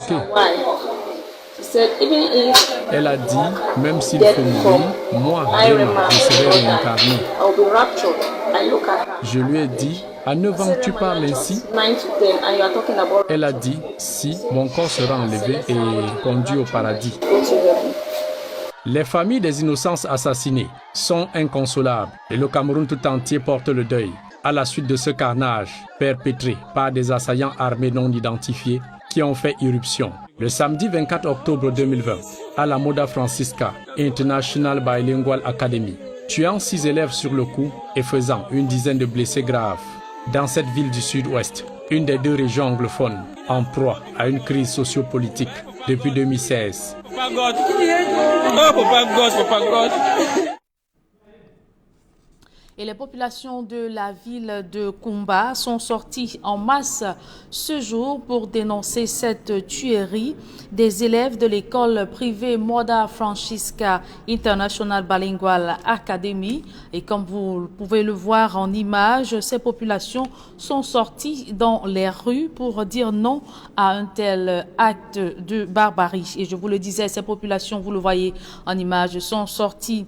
choquée. Elle a dit, même s'il faut mourir, moi, Rema, je serai réincarnée. Je lui ai dit, à 9 ans, tu parles ainsi? Elle a dit, si, mon corps sera enlevé et conduit au paradis. Les familles des innocents assassinés sont inconsolables et le Cameroun tout entier porte le deuil à la suite de ce carnage perpétré par des assaillants armés non identifiés qui ont fait irruption le samedi 24 octobre 2020 à la Moda Francisca International Bilingual Academy, tuant 6 élèves sur le coup et faisant une dizaine de blessés graves. Dans cette ville du sud-ouest, une des 2 régions anglophones en proie à une crise sociopolitique depuis 2016. Et les populations de la ville de Kumba sont sorties en masse ce jour pour dénoncer cette tuerie des élèves de l'école privée Moda Francisca International Bilingual Academy. Et comme vous pouvez le voir en image, ces populations sont sorties dans les rues pour dire non à un tel acte de barbarie. Et je vous le disais, ces populations, vous le voyez en image, sont sorties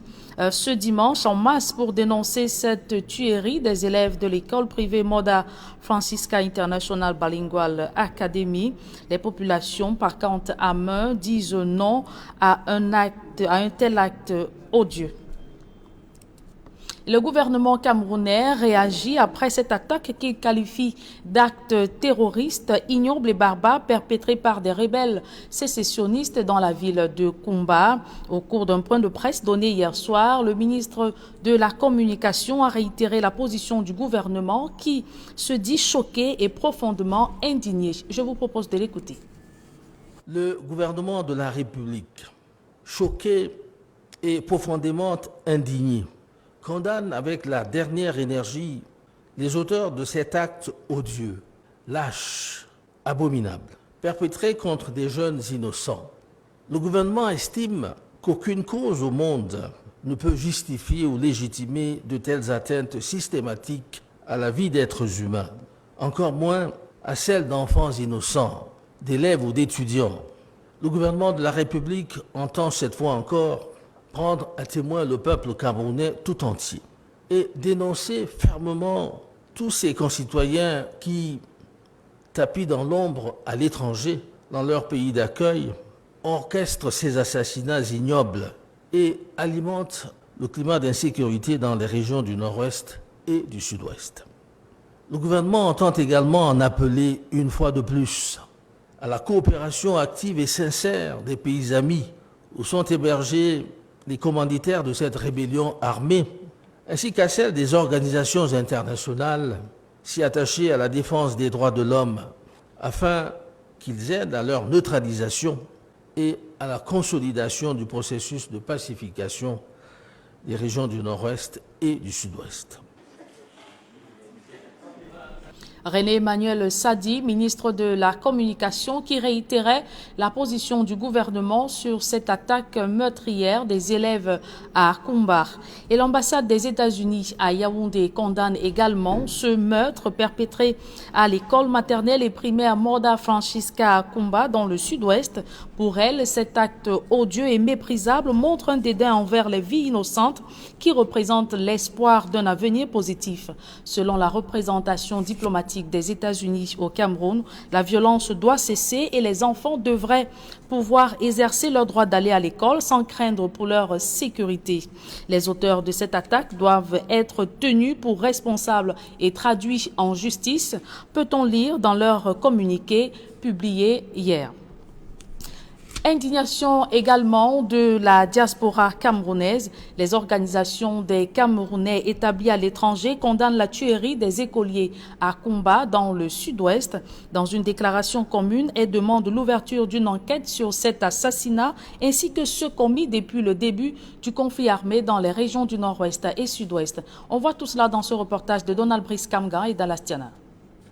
ce dimanche en masse pour dénoncer cette tuerie des élèves de l'école privée Moda Francisca International Bilingual Academy. Les populations, par contre, à main, disent non à un tel acte odieux. Le gouvernement camerounais réagit après cette attaque qu'il qualifie d'acte terroriste, ignoble et barbare perpétré par des rebelles sécessionnistes dans la ville de Kumba. Au cours d'un point de presse donné hier soir, le ministre de la Communication a réitéré la position du gouvernement qui se dit choqué et profondément indigné. Je vous propose de l'écouter. Le gouvernement de la République, choqué et profondément indigné, condamne avec la dernière énergie les auteurs de cet acte odieux, lâche, abominable, perpétré contre des jeunes innocents. Le gouvernement estime qu'aucune cause au monde ne peut justifier ou légitimer de telles atteintes systématiques à la vie d'êtres humains, encore moins à celle d'enfants innocents, d'élèves ou d'étudiants. Le gouvernement de la République entend cette fois encore prendre à témoin le peuple camerounais tout entier et dénoncer fermement tous ses concitoyens qui, tapis dans l'ombre à l'étranger, dans leur pays d'accueil, orchestrent ces assassinats ignobles et alimentent le climat d'insécurité dans les régions du Nord-Ouest et du Sud-Ouest. Le gouvernement entend également en appeler une fois de plus à la coopération active et sincère des pays amis où sont hébergés les commanditaires de cette rébellion armée, ainsi qu'à celle des organisations internationales si attachées à la défense des droits de l'homme, afin qu'ils aident à leur neutralisation et à la consolidation du processus de pacification des régions du Nord-Ouest et du Sud-Ouest. René Emmanuel Sadi, ministre de la Communication, qui réitérait la position du gouvernement sur cette attaque meurtrière des élèves à Kumba. Et l'ambassade des États-Unis à Yaoundé condamne également ce meurtre perpétré à l'école maternelle et primaire Moda Francisca à Kumba dans le sud-ouest. Pour elle, cet acte odieux et méprisable montre un dédain envers les vies innocentes qui représentent l'espoir d'un avenir positif. Selon la représentation diplomatique des États-Unis au Cameroun, la violence doit cesser et les enfants devraient pouvoir exercer leur droit d'aller à l'école sans craindre pour leur sécurité. Les auteurs de cette attaque doivent être tenus pour responsables et traduits en justice, peut-on lire dans leur communiqué publié hier. Indignation également de la diaspora camerounaise. Les organisations des Camerounais établis à l'étranger condamnent la tuerie des écoliers à Kumba dans le sud-ouest. Dans une déclaration commune, elles demandent l'ouverture d'une enquête sur cet assassinat ainsi que ceux commis depuis le début du conflit armé dans les régions du nord-ouest et sud-ouest. On voit tout cela dans ce reportage de Donald Brice Kamgan et Dalastiana.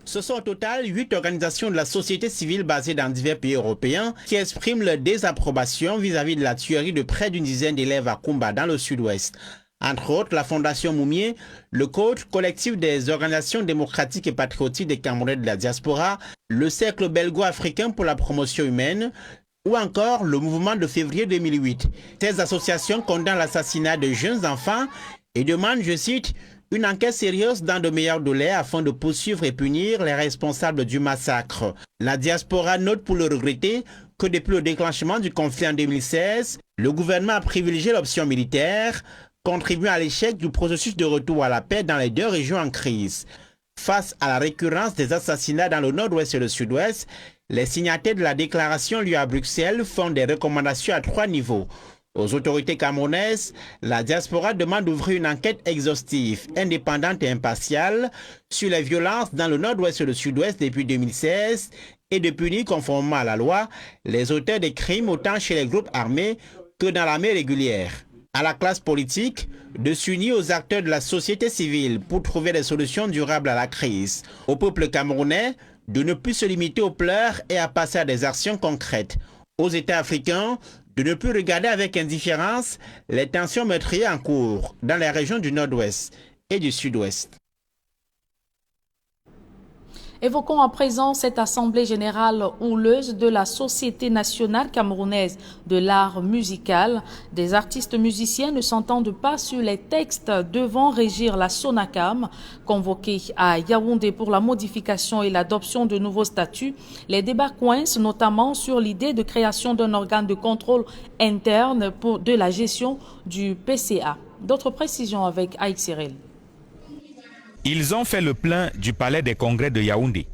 Ce sont au total 8 organisations de la société civile basées dans divers pays européens qui expriment leur désapprobation vis-à-vis de la tuerie de près d'une dizaine d'élèves à Kumba dans le sud-ouest. Entre autres, la Fondation Moumié, le Coach, collectif des organisations démocratiques et patriotiques des Camerounais de la diaspora, le Cercle belgo-africain pour la promotion humaine, ou encore le mouvement de février 2008. Ces associations condamnent l'assassinat de jeunes enfants et demandent, je cite, une enquête sérieuse dans de meilleurs délais afin de poursuivre et punir les responsables du massacre. La diaspora note pour le regretter que depuis le déclenchement du conflit en 2016, le gouvernement a privilégié l'option militaire, contribuant à l'échec du processus de retour à la paix dans les deux régions en crise. Face à la récurrence des assassinats dans le nord-ouest et le sud-ouest, les signataires de la déclaration lue à Bruxelles font des recommandations à 3 niveaux. Aux autorités camerounaises, la diaspora demande d'ouvrir une enquête exhaustive, indépendante et impartiale sur les violences dans le nord-ouest et le sud-ouest depuis 2016 et de punir conformément à la loi les auteurs des crimes autant chez les groupes armés que dans l'armée régulière. À la classe politique de s'unir aux acteurs de la société civile pour trouver des solutions durables à la crise. Au peuple camerounais de ne plus se limiter aux pleurs et à passer à des actions concrètes. Aux États africains de ne plus regarder avec indifférence les tensions meurtrières en cours dans les régions du nord-ouest et du sud-ouest. Évoquons à présent cette assemblée générale houleuse de la Société nationale camerounaise de l'art musical. Des artistes musiciens ne s'entendent pas sur les textes devant régir la SONACAM. Convoqués à Yaoundé pour la modification et l'adoption de nouveaux statuts, les débats coincent notamment sur l'idée de création d'un organe de contrôle interne de la gestion du PCA. D'autres précisions avec Aïk Cyril. Ils ont fait le plein du palais des congrès de Yaoundé.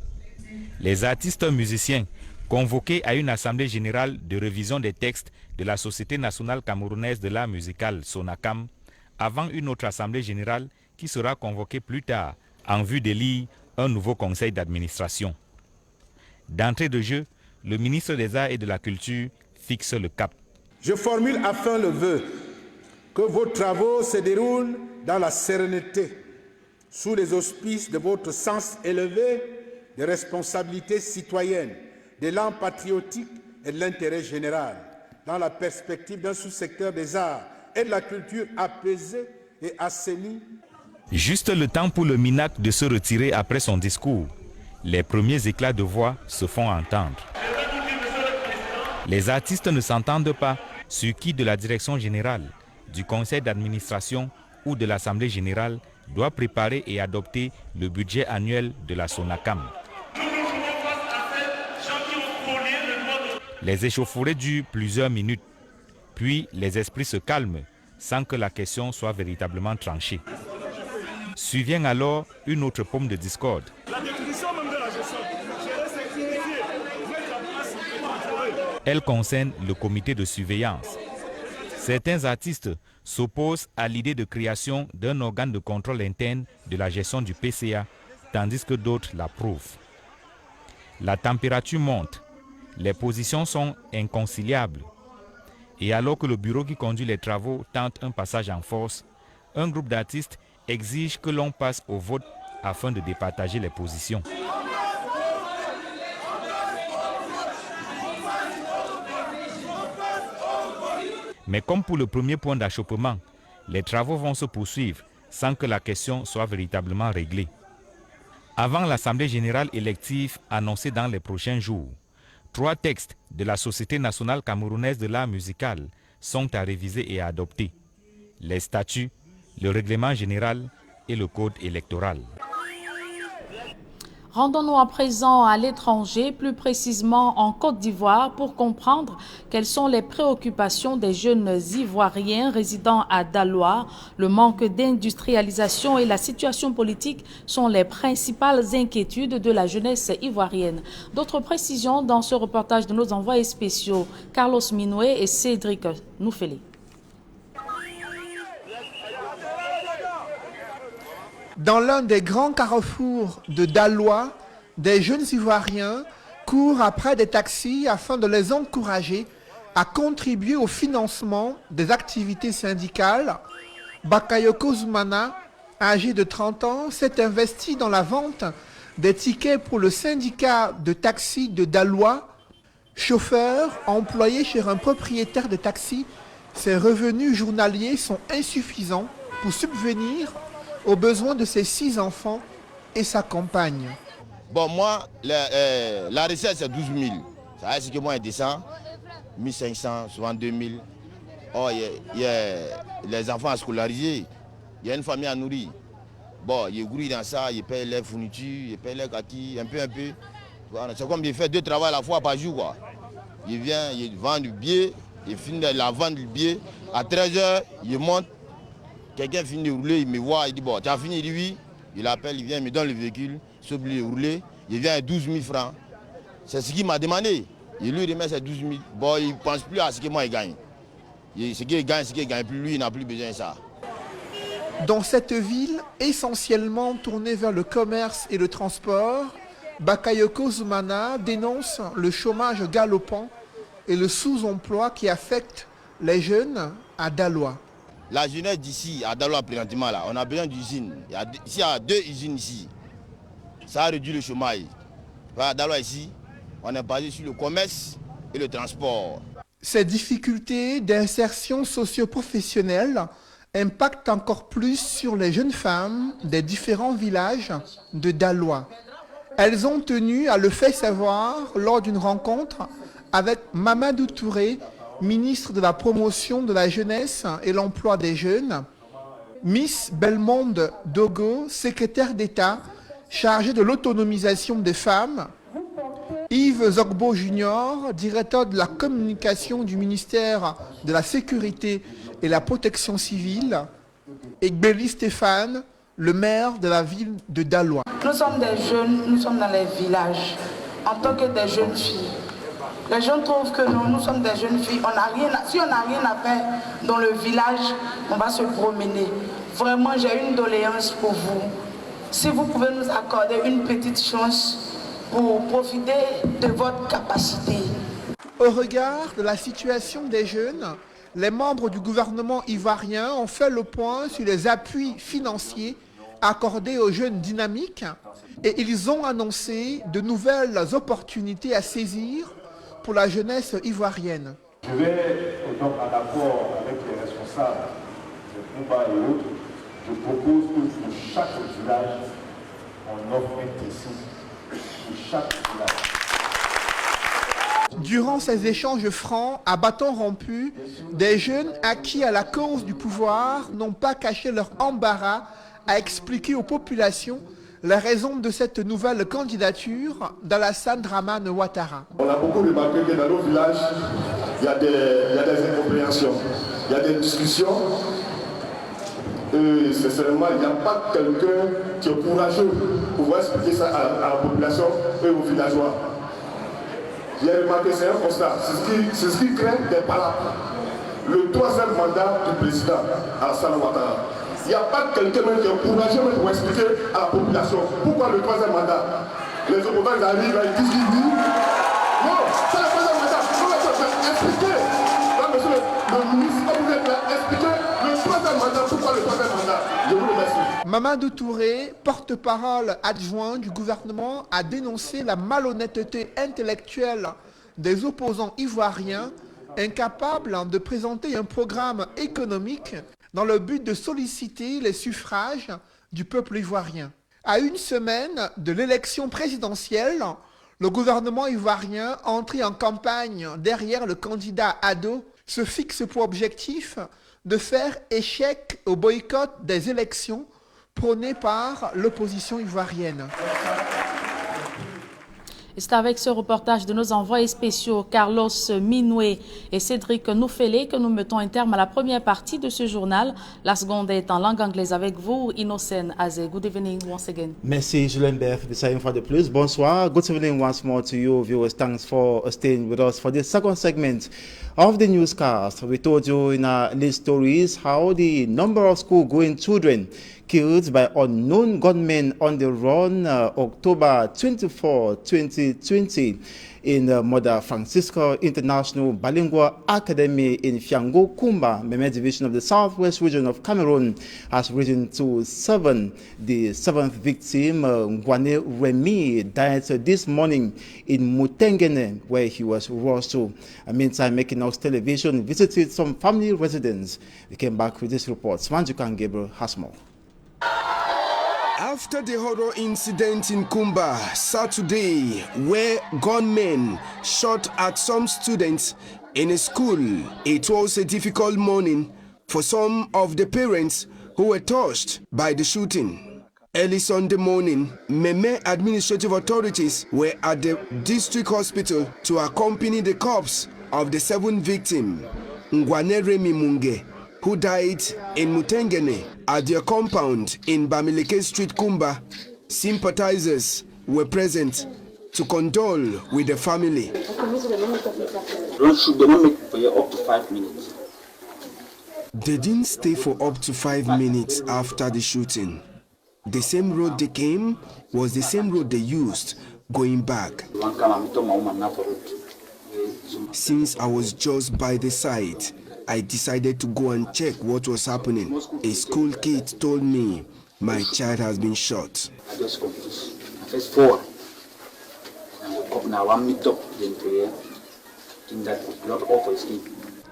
Les artistes musiciens convoqués à une assemblée générale de révision des textes de la Société nationale camerounaise de l'art musical SONACAM avant une autre assemblée générale qui sera convoquée plus tard en vue d'élire un nouveau conseil d'administration. D'entrée de jeu, le ministre des Arts et de la Culture fixe le cap. Je formule enfin le vœu que vos travaux se déroulent dans la sérénité, sous les auspices de votre sens élevé de responsabilité citoyenne, d'élan patriotique et de l'intérêt général, dans la perspective d'un sous-secteur des arts et de la culture apaisé et assaini. Juste le temps pour le MINAC de se retirer après son discours. Les premiers éclats de voix se font entendre. Les artistes ne s'entendent pas sur qui de la direction générale, du conseil d'administration ou de l'assemblée générale doit préparer et adopter le budget annuel de la SONACAM. Les échauffourées durent plusieurs minutes, puis les esprits se calment sans que la question soit véritablement tranchée. Survient alors une autre paume de discorde. Elle concerne le comité de surveillance. Certains artistes s'opposent à l'idée de création d'un organe de contrôle interne de la gestion du PCA, tandis que d'autres l'approuvent. La température monte, les positions sont inconciliables. Et alors que le bureau qui conduit les travaux tente un passage en force, un groupe d'artistes exige que l'on passe au vote afin de départager les positions. Mais comme pour le premier point d'achoppement, les travaux vont se poursuivre sans que la question soit véritablement réglée. Avant l'Assemblée générale élective annoncée dans les prochains jours, 3 textes de la Société nationale camerounaise de l'art musical sont à réviser et à adopter. Les statuts, le règlement général et le code électoral. Rendons-nous à présent à l'étranger, plus précisément en Côte d'Ivoire, pour comprendre quelles sont les préoccupations des jeunes Ivoiriens résidant à Daloa. Le manque d'industrialisation et la situation politique sont les principales inquiétudes de la jeunesse ivoirienne. D'autres précisions dans ce reportage de nos envoyés spéciaux, Carlos Minoué et Cédric Noufeli. Dans l'un des grands carrefours de Daloa, des jeunes Ivoiriens courent après des taxis afin de les encourager à contribuer au financement des activités syndicales. Bakayoko Zoumana, âgé de 30 ans, s'est investi dans la vente des tickets pour le syndicat de taxi de Daloa. Chauffeur employé chez un propriétaire de taxi, ses revenus journaliers sont insuffisants pour subvenir aux besoins de ses 6 enfants et sa compagne. Bon, moi, la recette, c'est 12 000. Ça veut dire que moi, je descends 1 500, souvent 2 000. Oh, il y a les enfants à scolariser. Il y a une famille à nourrir. Bon, il grouille dans ça, il paye les fournitures, il paye les kaki, un peu. Voilà. C'est comme il fait 2 travaux à la fois par jour, quoi. Il vient, il vend du billet, il finit de la vente du billet. À 13h, il monte. Quelqu'un finit de rouler, il me voit, il dit bon, tu as fini, il dit oui. Il appelle, il vient, il me donne le véhicule, s'oublie de rouler. Il vient à 12 000 francs. C'est ce qu'il m'a demandé. Il lui remet ses 12 000. Bon, il ne pense plus à ce que moi, il gagne. Ce qu'il gagne plus, lui, il n'a plus besoin de ça. Dans cette ville, essentiellement tournée vers le commerce et le transport, Bakayoko Zoumana dénonce le chômage galopant et le sous-emploi qui affecte les jeunes à Daloa. La jeunesse d'ici, à Daloa présentement, là, on a besoin d'usines. Ici, il y a 2 usines ici. Ça a réduit le chômage. À Daloa ici, on est basé sur le commerce et le transport. Ces difficultés d'insertion socio-professionnelle impactent encore plus sur les jeunes femmes des différents villages de Daloa. Elles ont tenu à le faire savoir lors d'une rencontre avec Mamadou Touré, ministre de la promotion de la jeunesse et l'emploi des jeunes, Miss Belmonde Dogo, secrétaire d'État chargée de l'autonomisation des femmes, Yves Zogbo Junior, directeur de la communication du ministère de la Sécurité et la Protection civile, et Béli Stéphane, le maire de la ville de Daloa. Nous sommes des jeunes, nous sommes dans les villages, en tant que des jeunes filles. Les gens trouvent que nous sommes des jeunes filles. Si on n'a rien à faire dans le village, on va se promener. Vraiment, j'ai une doléance pour vous. Si vous pouvez nous accorder une petite chance pour profiter de votre capacité. Au regard de la situation des jeunes, les membres du gouvernement ivoirien ont fait le point sur les appuis financiers accordés aux jeunes dynamiques et ils ont annoncé de nouvelles opportunités à saisir pour la jeunesse ivoirienne. Je vais donc en accord avec les responsables de Kumba et autres, je propose que pour chaque village, on offre un tessin pour chaque village. Durant ces échanges francs à bâton rompu, des jeunes acquis à la cause du pouvoir n'ont pas caché leur embarras à expliquer aux populations les raisons de cette nouvelle candidature d'Alassane Dramane Ouattara. On a beaucoup remarqué que dans nos villages, il y a des incompréhensions, il y a des discussions. Et sincèrement, il n'y a pas quelqu'un qui est courageux pour pouvoir expliquer ça à la population et aux villageois. J'ai remarqué, c'est un constat, c'est ce qui crée des palabres. Le 3e mandat du président Alassane Ouattara. Il n'y a pas quelqu'un qui est courageux pour expliquer à la population pourquoi le 3e mandat. Les opposants arrivent, ils disent oui. Non, c'est le 3e mandat. Vous expliquer. Là, monsieur le ministre, vous êtes là, expliquez le 3e mandat, pourquoi le 3e mandat. Je vous remercie. Mamadou Touré, porte-parole adjoint du gouvernement, a dénoncé la malhonnêteté intellectuelle des opposants ivoiriens incapables de présenter un programme économique dans le but de solliciter les suffrages du peuple ivoirien. À une semaine de l'élection présidentielle, le gouvernement ivoirien, entré en campagne derrière le candidat Ado, se fixe pour objectif de faire échec au boycott des élections prôné par l'opposition ivoirienne. Et c'est avec ce reportage de nos envoyés spéciaux Carlos Minoué et Cédric Noufélé que nous mettons un terme à la première partie de ce journal. La seconde est en langue anglaise avec vous, Innocent Azé. Good evening once again. Merci Julien Beth, une fois de plus. Bonsoir. Good evening once more to you viewers. Thanks for staying with us for this second segment of the newscast. We told you in our list stories how the number of school-going children killed by unknown gunmen on the run October 24, 20 2020 in the Mother Francisca International Bilingual Academy in Fiango Kumba, Meme Division of the Southwest Region of Cameroon, has risen to 7. The 7th victim, Ngwane Remy, died this morning in Mutengene, where he was rushed to. Meantime, Equinox Television visited some family residents. We came back with this report. Smanjukan Gabriel has more. After the horror incident in Kumba Saturday, where gunmen shot at some students in a school, it was a difficult morning for some of the parents who were touched by the shooting. Early Sunday morning, Meme administrative authorities were at the district hospital to accompany the corpse of the 7th victim, Ngwane Remy Munge, who died in Mutengene at their compound in Bamileke Street, Kumba. Sympathizers were present to condole with the family. Don't shoot, they don't make for you up to 5 minutes. They didn't stay for up to 5 minutes after the shooting. The same road they came was the same road they used going back. Since I was just by the side, I decided to go and check what was happening. A school kid told me my child has been shot. I just confused. I first forward. Now one meet up then prayer. In that blood off his skin.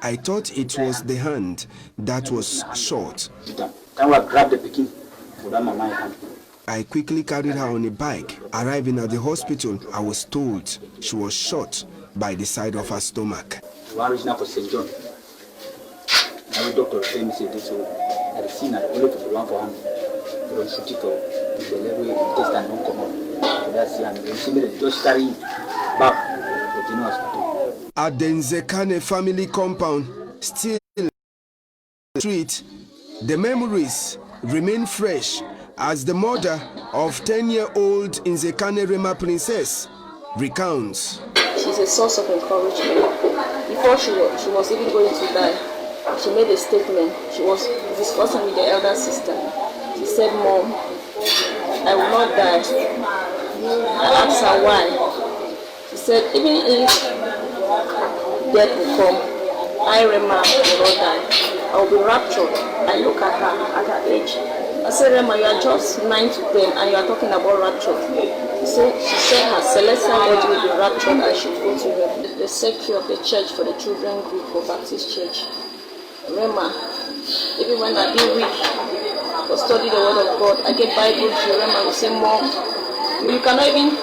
I thought it was the hand that was shot. Can I grab the picking? I quickly carried her on a bike. Arriving at the hospital, I was told she was shot by the side of her stomach. One reason for St. John. Every doctor came and said this. I seen that only for one for him. Don't shoot it or the level test and don't come up. So that's and then see just carry back to the hospital. At the Nzekane family compound, still in the street, the memories remain fresh as the mother of 10-year-old Nzekane Rema Princess recounts. She's a source of encouragement. Before she was even going to die, she made a statement. She was discussing with the elder sister. She said, "Mom, I will not die." I asked her why. She said, "Even if death will come, I, Rema, will not die. I will be raptured." I look at her at her age. I said, "Rema, you are just 9 to 10 and you are talking about rapture." She said her celestial body will be raptured and she will go to heaven. The secretary of the church for the children group for Baptist Church. Rema, even when I be weak or study the word of God, I get Bible to Rema will say, "Mom, you cannot even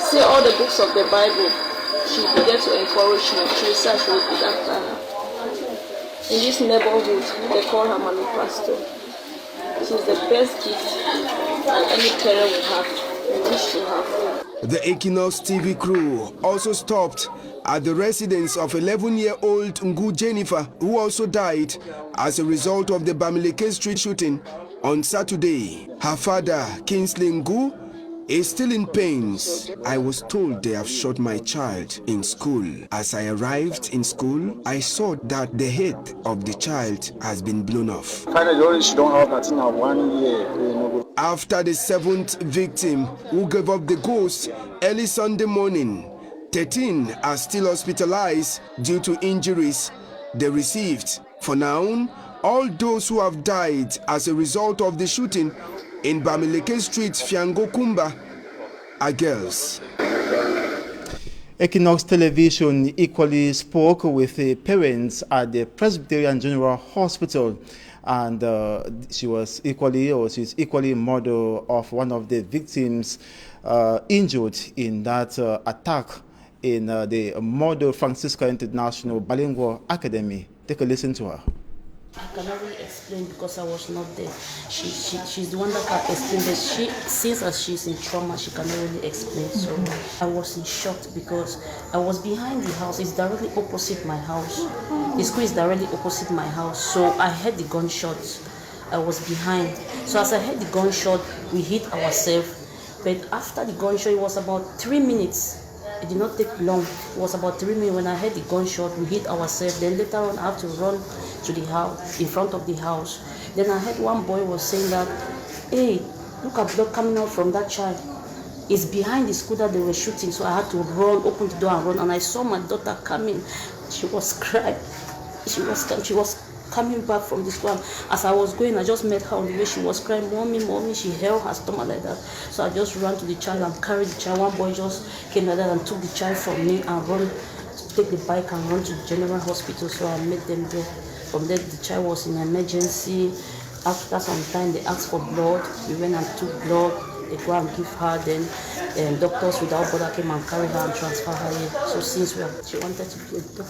say all the books of the Bible." She will get to encourage me. She will say she will repeat after her. In this neighborhood, they call her Mommy Pastor. She's the best gift that any parent will have. We wish to have. The Equinox TV crew also stopped at the residence of 11-year-old Ngu Jennifer, who also died as a result of the Bamileke Street shooting on Saturday. Her father, Kingsley Ngu, is still in pains. I was told they have shot my child in school. As I arrived in school, I saw that the head of the child has been blown off. After the 7th victim who gave up the ghost early Sunday morning, 13 are still hospitalized due to injuries they received. For now, all those who have died as a result of the shooting in Bamileke Street, Fiango Kumba, are girls. Equinox Television equally spoke with the parents at the Presbyterian General Hospital, and she's equally mother of one of the victims injured in that attack in the Mother Francisca International Bilingual Academy. Take a listen to her. I cannot really explain because I was not there. She's the one that can explain this. Since as she's in trauma, she cannot really explain. So I was in shock because I was behind the house. It's directly opposite my house. The school is directly opposite my house. So I heard the gunshots. I was behind. So as I heard the gunshot, we hit ourselves. But after the gunshot, it was about 3 minutes. It did not take long. It was about 3 minutes when I heard the gunshot. We hit ourselves. Then later on, I had to run to the house, in front of the house. Then I heard one boy was saying that, "Hey, look at blood coming out from that child." It's behind the school that they were shooting, so I had to run, open the door and run. And I saw my daughter coming. She was crying. She was coming back from the school. As I was going, I just met her on the way. She was crying, "Mommy, mommy." She held her stomach like that. So I just ran to the child and carried the child. One boy just came like that and took the child from me and run to take the bike and run to the general hospital. So I met them there. From there, the child was in emergency. After some time, they asked for blood. We went and took blood. They go and give her. Then Doctors Without Border came and carried her and transferred her here. So since she wanted to be a doctor.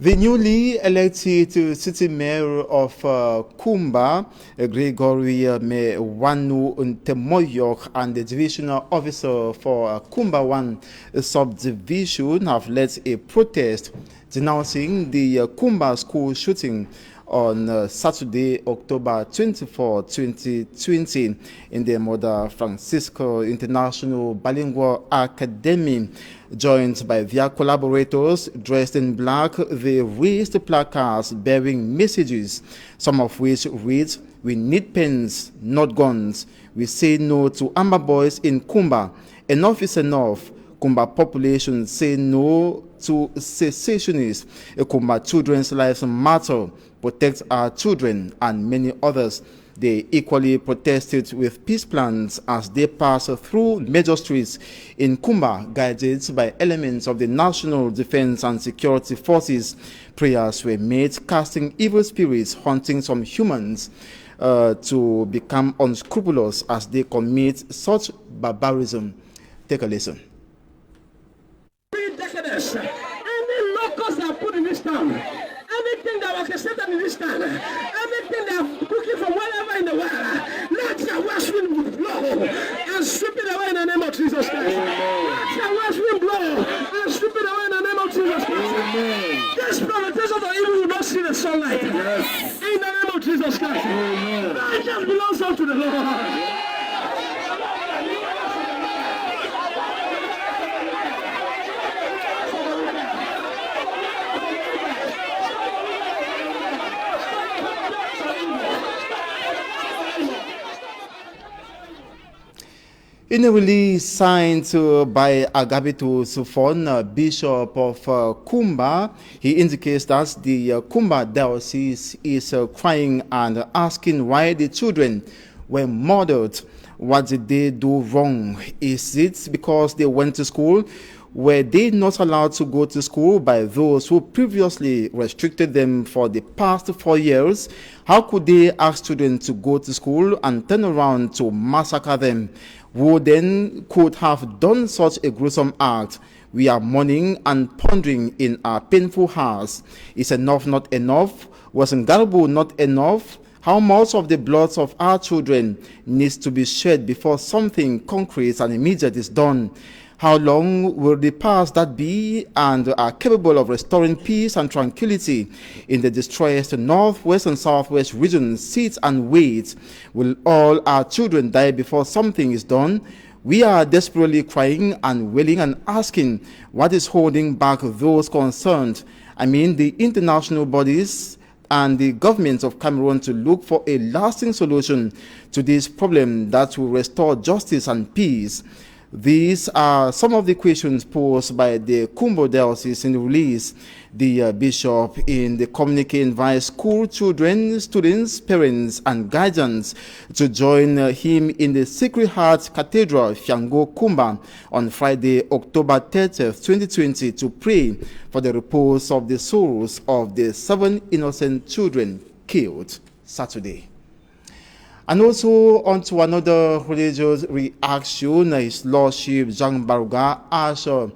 The newly elected city mayor of Kumba, Gregory Mewanu Ntemoyok, and the divisional officer for Kumba 1 subdivision have led a protest denouncing the Kumba school shooting on Saturday, October 24, 2020, in the Mother Francisco International Bilingual Academy. Joined by their collaborators dressed in black, they raised placards bearing messages, some of which read, "We need pens, not guns. We say no to Amber Boys in Kumba. Enough is enough. Kumba population say no to secessionists. Kumba children's lives matter. Protect our children," and many others. They equally protested with peace plans as they passed through major streets in Kumba, guided by elements of the National Defense and Security Forces. Prayers were made, casting evil spirits haunting some humans to become unscrupulous as they commit such barbarism. Take a listen. Any locusts are put in this town. Everything that was accepted in this town, everything that are cooking from wherever in the world, let your west wind blow and sweep it away in the name of Jesus Christ. Let your west wind blow and sweep it away in the name of Jesus Christ. This provocation of evil will not see the sunlight. In the name of Jesus Christ. Vengeance belongs unto the Lord. In a release signed by Agabito Sufon, Bishop of Kumba, he indicates that the Kumba diocese is crying and asking why the children were murdered. What did they do wrong? Is it because they went to school? Were they not allowed to go to school by those who previously restricted them for the past 4 years? How could they ask children to go to school and turn around to massacre them? Who then could have done such a gruesome act? We are mourning and pondering in our painful hearts. Is enough not enough? Was Ngarbu not enough? How much of the blood of our children needs to be shed before something concrete and immediate is done? How long will the past that be and are capable of restoring peace and tranquility in the distressed northwest and southwest regions sit and wait? Will all our children die before something is done? We are desperately crying and wailing and asking what is holding back those concerned. I mean the international bodies and the government of Cameroon to look for a lasting solution to this problem that will restore justice and peace. These are some of the questions posed by the Kumba Diocese in the release. The bishop in the communique invites school children, students, parents, and guardians to join him in the Sacred Heart Cathedral, Fiango, Kumba, on Friday, October 30th, 2020, to pray for the repose of the souls of the 7 innocent children killed Saturday. And also onto another religious reaction, His Lordship Jean Baruga, Archbishop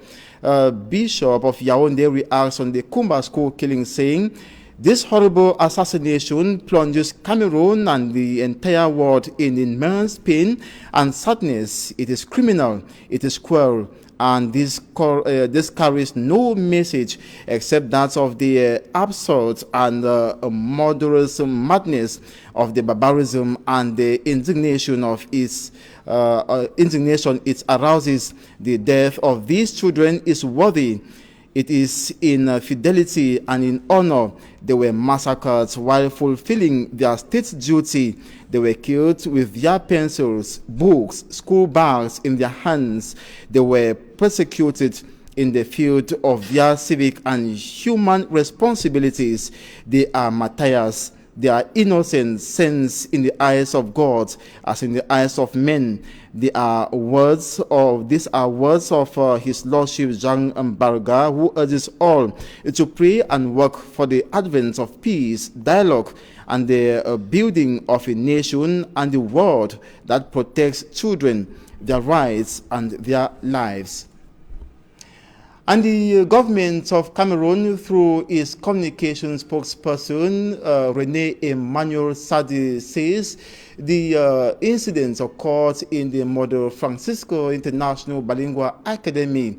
of Yaoundé, reacts on the Kumba school killing, saying, "This horrible assassination plunges Cameroon and the entire world in immense pain and sadness. It is criminal, it is cruel, and this carries no message except that of the absurd and murderous madness of the barbarism and the indignation of its indignation it arouses. The death of these children is worthy. It is in fidelity and in honor they were massacred while fulfilling their state duty. They were killed with their pencils, books, school bags in their hands. They were persecuted in the field of their civic and human responsibilities. They are martyrs. They are innocent saints in the eyes of God as in the eyes of men. These are words of His Lordship Jean Mbarga, who urges all to pray and work for the advent of peace, dialogue, and the building of a nation and the world that protects children, their rights, and their lives. And the government of Cameroon, through its communications spokesperson, René Emmanuel Sadi, says the incidents occurred in the Mother Francisco International Bilingual Academy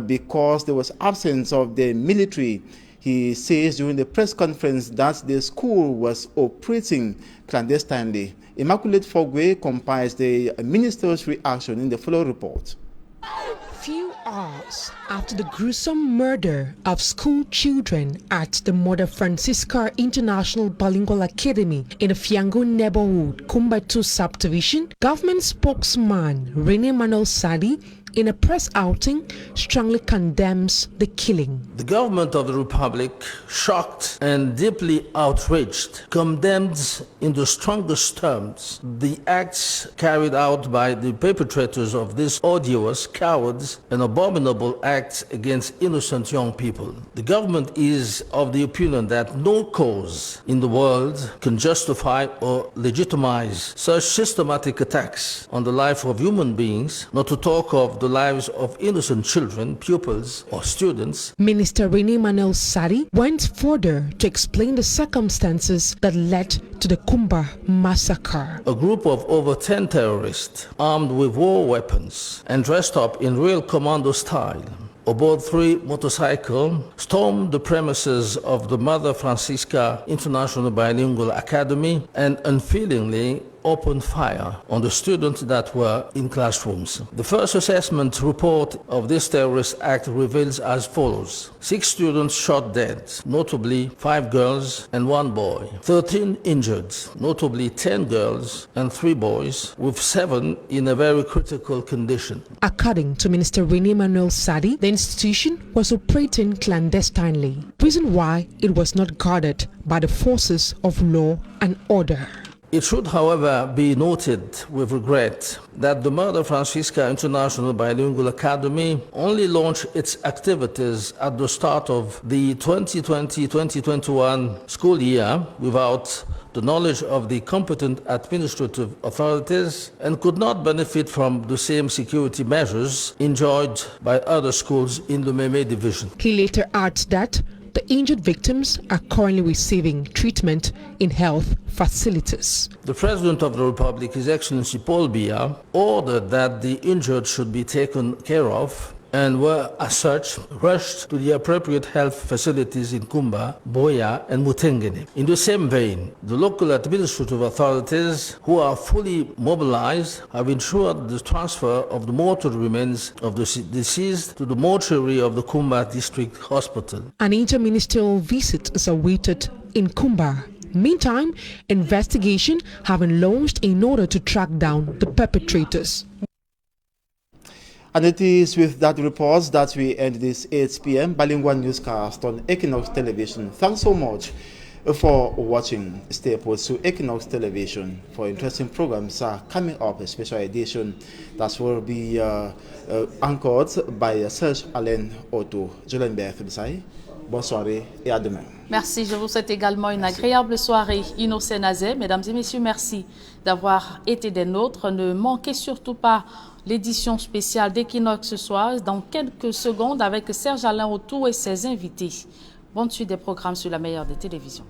because there was absence of the military. He says during the press conference that the school was operating clandestinely. Immaculate Fogwe compiles the minister's reaction in the following report. Few hours after the gruesome murder of school children at the Mother Francisca International Bilingual Academy in the Fiango neighborhood, Kumbatu subdivision, government spokesman René Emmanuel Sadi, in a press outing, strongly condemns the killing. The government of the Republic, shocked and deeply outraged, condemns in the strongest terms the acts carried out by the perpetrators of these odious, cowards, and abominable acts against innocent young people. The government is of the opinion that no cause in the world can justify or legitimize such systematic attacks on the life of human beings, not to talk of the lives of innocent children, pupils, or students. Minister René Emmanuel Sadi went further to explain the circumstances that led to the Kumba massacre. A group of over 10 terrorists, armed with war weapons and dressed up in real commando style, aboard 3 motorcycles, stormed the premises of the Mother Francisca International Bilingual Academy and unfeelingly opened fire on the students that were in classrooms. The first assessment report of this terrorist act reveals as follows: 6 students shot dead, notably 5 girls and 1 boy. 13 injured, notably 10 girls and 3 boys, with 7 in a very critical condition. According to Minister René Emmanuel Sadi, the institution was operating clandestinely, reason why it was not guarded by the forces of law and order. It should, however, be noted with regret that the Mother Francisca International Bilingual Academy only launched its activities at the start of the 2020-2021 school year without the knowledge of the competent administrative authorities and could not benefit from the same security measures enjoyed by other schools in the Meme division. He later adds that the injured victims are currently receiving treatment in health facilities. The President of the Republic, His Excellency Paul Biya, ordered that the injured should be taken care of and were, as such, rushed to the appropriate health facilities in Kumba, Boya, and Mutengene. In the same vein, the local administrative authorities, who are fully mobilized, have ensured the transfer of the mortal remains of the deceased to the mortuary of the Kumba District Hospital. An interministerial visit is awaited in Kumba. Meantime, investigation have been launched in order to track down the perpetrators. And it is with that report that we end this 8 p.m. bilingual newscast on Equinox Television. Thanks so much for watching. Stay put to Equinox Television for interesting programs coming up, a special edition that will be anchored by Serge Alain Otto. Jolenbert Fibsai. Bonsoir et à demain. Merci, je vous souhaite également une agréable soirée. Innocent Nazé, mesdames et messieurs, merci d'avoir été des nôtres. Ne manquez surtout pas l'édition spéciale d'Equinox ce soir, dans quelques secondes avec Serge Alain Otto et ses invités. Bonne suite des programmes sur la meilleure des télévisions.